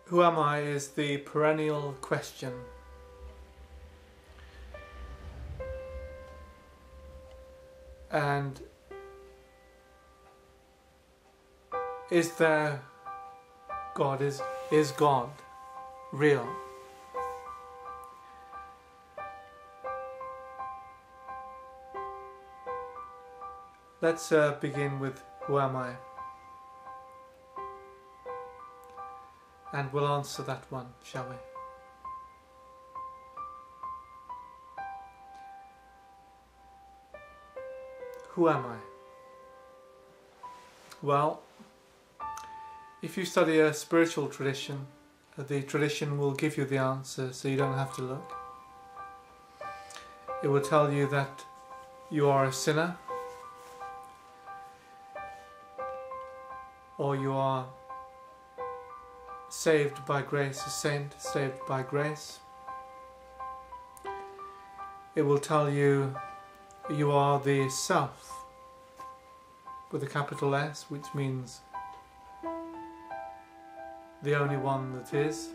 Who am I is the perennial question. And is there God? Is God real? Let's begin with who am I? And we'll answer that one, shall we? Who am I? Well, if you study a spiritual tradition, the tradition will give you the answer, so you don't have to look. It will tell you that you are a sinner, or you are saved by grace, a saint saved by grace. It will tell you you are the self with a capital S, which means the only one that is.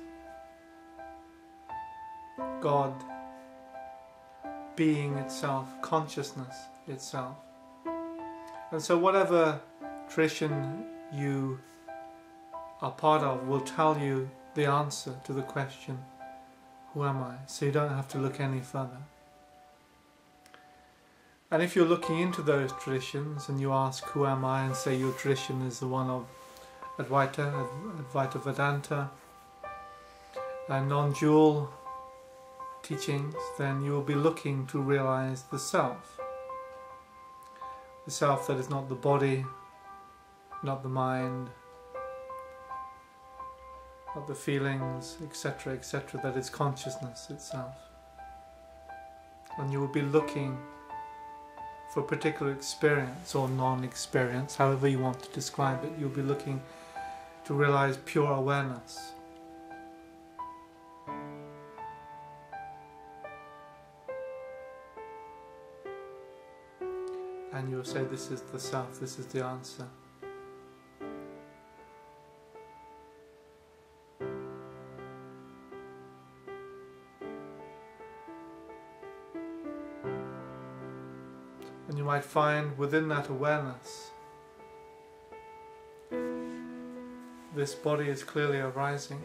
God, being itself, consciousness itself. And so whatever tradition you are part of will tell you the answer to the question, who am I? So you don't have to look any further. And if you're looking into those traditions and you ask, who am I? And say your tradition is the one of Advaita Vedanta, and non-dual teachings, then you will be looking to realize the self. The self that is not the body, not the mind, not the feelings, etc., etc., that is consciousness itself. And you will be looking for a particular experience or non-experience, however you want to describe it. You'll be looking to realize pure awareness. And you'll say, this is the self, this is the answer. And you might find within that awareness, this body is clearly arising,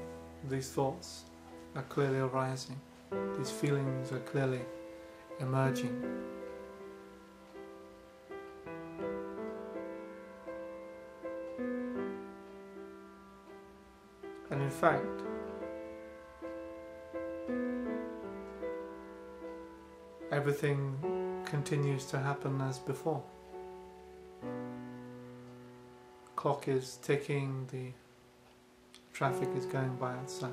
these thoughts are clearly arising, these feelings are clearly emerging. And in fact, everything continues to happen as before. Clock is ticking, the traffic is going by outside.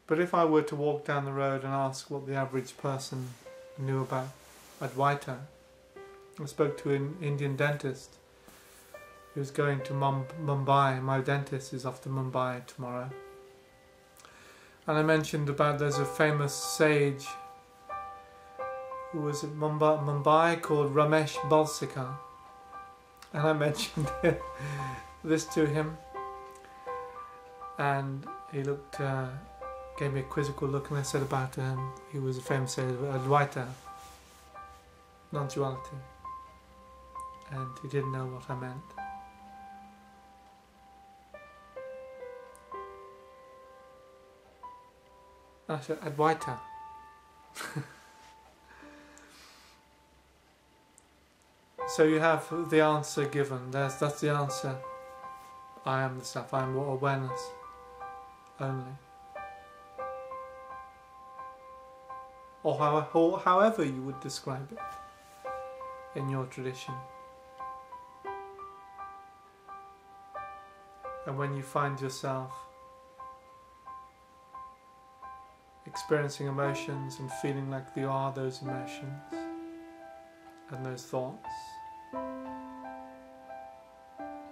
But if I were to walk down the road and ask what the average person knew about Advaita, I spoke to an Indian dentist who was going to Mumbai. My dentist is off to Mumbai tomorrow. And I mentioned about there's a famous sage who was at Mumbai called Ramesh Balsekar. And I mentioned this to him. And he looked, gave me a quizzical look, and I said about him, he was a famous sage of Advaita, non-duality. And he didn't know what I meant. I said, Advaita. So you have the answer given. That's the answer. I am the self. I am awareness only. Or however you would describe it in your tradition. And when you find yourself experiencing emotions and feeling like you are those emotions and those thoughts,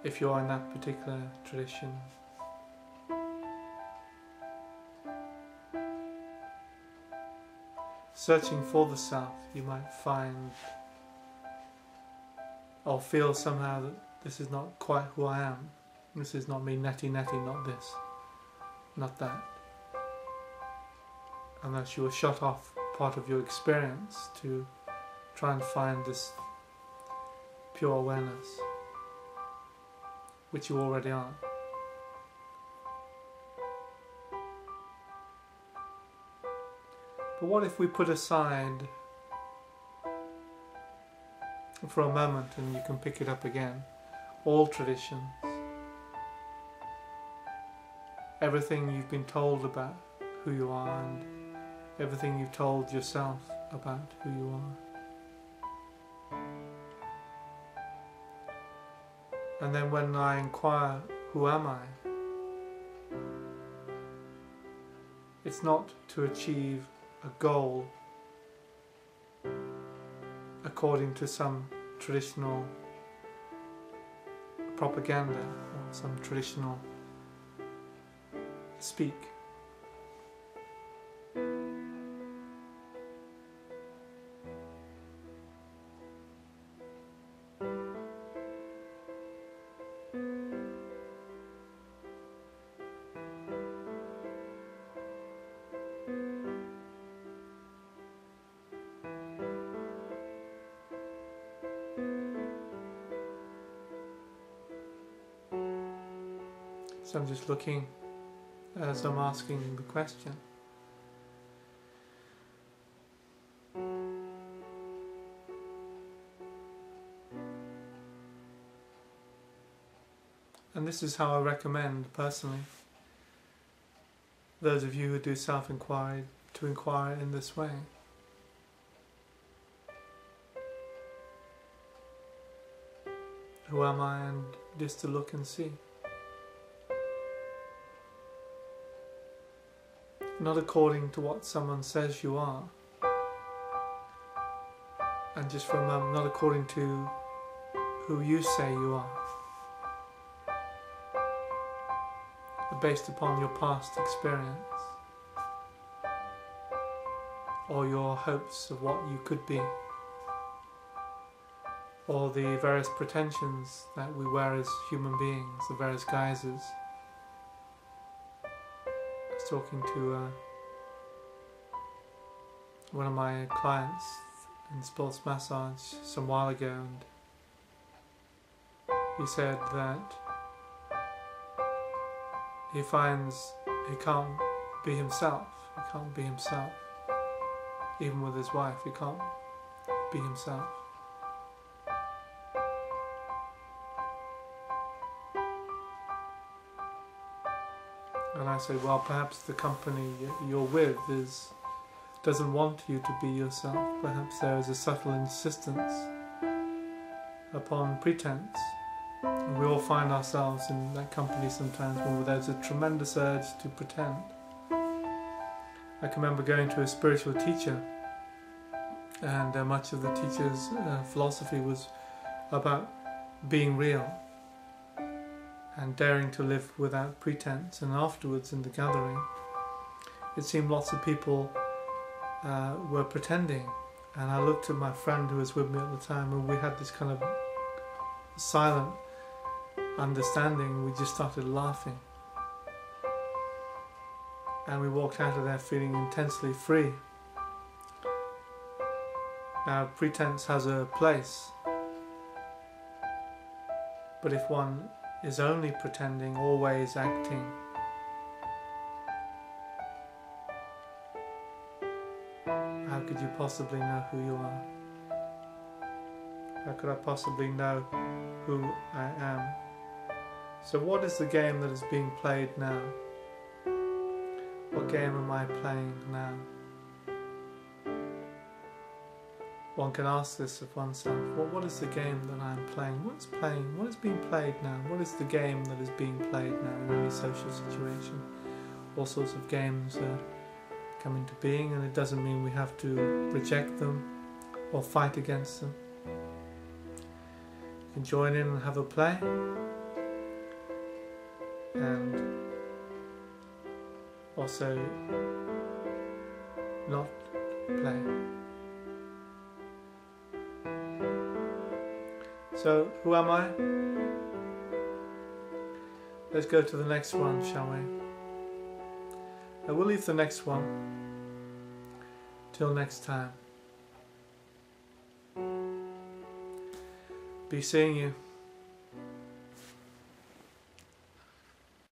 if you're in that particular tradition, searching for the self, you might find or feel somehow that this is not quite who I am. This is not me, netty, not this, not that. Unless you were shut off part of your experience to try and find this pure awareness, which you already are. But what if we put aside for a moment, and you can pick it up again, all traditions, everything you've been told about who you are, and everything you've told yourself about who you are. And then when I inquire, who am I? It's not to achieve a goal according to some traditional propaganda or some traditional speak. So I'm just looking as I'm asking the question. And this is how I recommend, personally, those of you who do self-inquiry, to inquire in this way. Who am I? And just to look and see. Not according to what someone says you are, and just for a moment, not according to who you say you are, but based upon your past experience or your hopes of what you could be, or the various pretensions that we wear as human beings, the various guises. I was talking to one of my clients in sports massage some while ago, and he said that he finds he can't be himself. He can't be himself. Even with his wife, he can't be himself. And I said, well, perhaps the company you're with doesn't want you to be yourself. Perhaps there is a subtle insistence upon pretense. And we all find ourselves in that company sometimes when there's a tremendous urge to pretend. I can remember going to a spiritual teacher, and much of the teacher's philosophy was about being real and daring to live without pretense. And afterwards in the gathering, it seemed lots of people were pretending, and I looked at my friend who was with me at the time, and we had this kind of silent understanding. We just started laughing, and we walked out of there feeling intensely free. Now, pretense has a place, but if one is only pretending, always acting, how could you possibly know who you are? How could I possibly know who I am? So what is the game that is being played now? What game am I playing now? One can ask this of oneself. Well, what is the game that I'm playing? What is being played now? What is the game that is being played now in any social situation? All sorts of games come into being, and it doesn't mean we have to reject them or fight against them. You can join in and have a play, and also not play. So, who am I? Let's go to the next one, shall we? And we'll leave the next one till next time. Be seeing you.